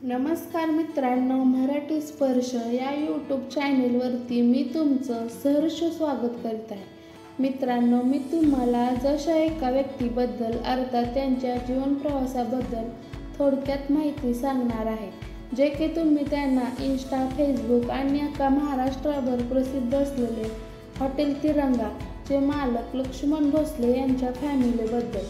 नमस्कार मित्रांनो, मराठी स्पर्श या यूट्यूब चॅनेलवरती मी तुमचं सहर्ष स्वागत करत आहे। मित्रांनो, मी तुम्हाला जशा एका व्यक्तीबद्दल अर्थात त्यांच्या जीवन प्रवासाबद्दल थोडक्यात माहिती सांगणार आहे, जे की तुम्ही त्यांना इंस्टा, फेसबुक आणि अख्खा महाराष्ट्रभर प्रसिद्ध असलेले हॉटेल तिरंगा चे मालक लक्ष्मण भोसले यांच्या फॅमिलीबद्दल।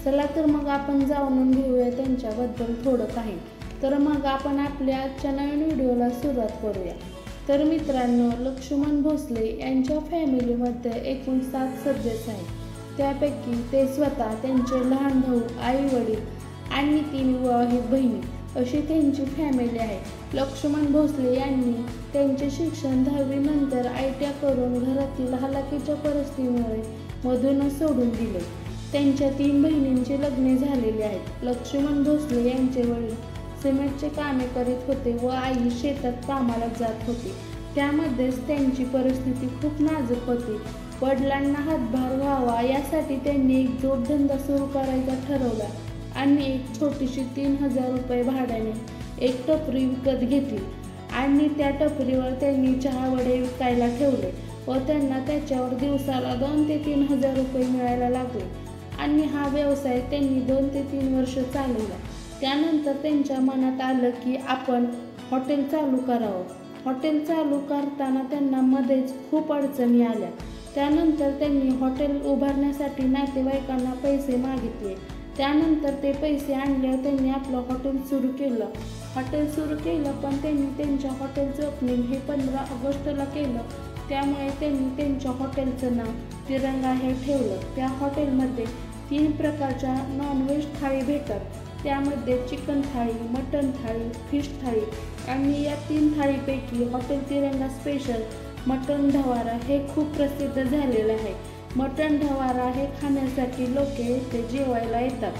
चला तर मग आपण जाणून घेऊया त्यांच्याबद्दल थोडं काही। तर मग आपण आपल्या आजच्या नवीन व्हिडिओला सुरुवात करूया। तर मित्रांनो, लक्ष्मण भोसले यांच्या फॅमिलीमध्ये एकूण 7 सदस्य आहेत। त्यापैकी ते स्वतः, त्यांचे लहान भाऊ, आई वडील आणि 3 विवाहित बहिणी अशी त्यांची फॅमिली आहे। लक्ष्मण भोसले यांनी त्यांचे शिक्षण 10वी नंतर ITI करून घरातील हलाखीच्या परिस्थितीमुळे मधूनच सोडून दिले। त्यांच्या 3 बहिणींची लग्ने झालेली आहेत। लक्ष्मण भोसले यांचे वडील सिमेंटचे कामे करीत होते व आई शेतात कामाला जात होती। त्यामध्येच त्यांची परिस्थिती खूप नाजूक होती। वडिलांना हातभार व्हावा यासाठी त्यांनी एक जोडधंदा सुरू करायचा ठरवला आणि एक छोटीशी 3000 रुपये भाड्याने एक टपरी विकत घेतली आणि त्या टपरीवर त्यांनी चहा वडे विकायला ठेवले व त्यांना त्याच्यावर दिवसाला 2 ते 3 हजार रुपये मिळायला लागले आणि हा व्यवसाय त्यांनी 2 ते 3 वर्ष चालवला। त्यानंतर त्यांच्या मनात आलं की आपण हॉटेल चालू करावं। हॉटेल चालू करताना त्यांना मध्येच खूप अडचणी आल्या। त्यानंतर त्यांनी हॉटेल उभारण्यासाठी नातेवाईकांना पैसे मागितले। त्यानंतर ते पैसे आणल्यावर त्यांनी आपलं हॉटेल सुरू केलं। पण त्यांनी त्यांच्या हॉटेलचं ओपनिंग हे 15 ऑगस्टला केलं। त्यामुळे त्यांनी त्यांच्या हॉटेलचं नाव तिरंगा हे ठेवलं। त्या हॉटेलमध्ये 3 प्रकारच्या नॉनव्हेज थाळी भेटतात। त्यामध्ये चिकन थाळी, मटन थाळी, फिश थाळी आणि या 3 थाळीपैकी हॉटेल तिरंगा स्पेशल मटन ढवारा हे खूप प्रसिद्ध झालेलं आहे। मटन ढवारा हे खाण्यासाठी लोक येथे जेवायला येतात।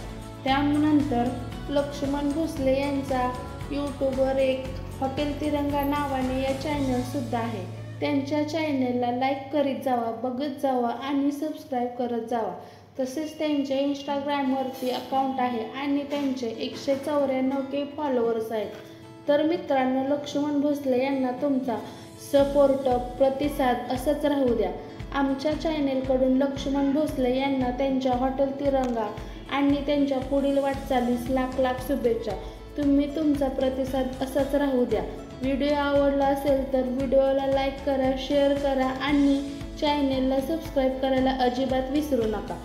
त्यानंतर लक्ष्मण भोसले यांचा यूट्यूबवर एक हॉटेल तिरंगा नावाने या चॅनल सुद्धा आहे। त्यांच्या चॅनलला लाईक करीत जावा, बघत जावा आणि सबस्क्राईब करत जावा। तसेच त्यांच्या इंस्टाग्रामवरती अकाउंट आहे आणि त्यांचे 194K फॉलोअर्स आहेत। तर मित्रांनो, लक्ष्मण भोसले यांना तुमचा सपोर्ट, प्रतिसाद असंच राहू द्या। आमच्या चॅनेलकडून लक्ष्मण भोसले यांना त्यांच्या हॉटेल तिरंगा आणि त्यांच्या पुढील वाटचालीस लाख लाख शुभेच्छा। तुम्ही तुमचा प्रतिसाद असाच राहू द्या। व्हिडिओ आवडला असेल तर व्हिडिओला लाईक करा, शेअर करा आणि चॅनेलला सबस्क्राईब करायला अजिबात विसरू नका।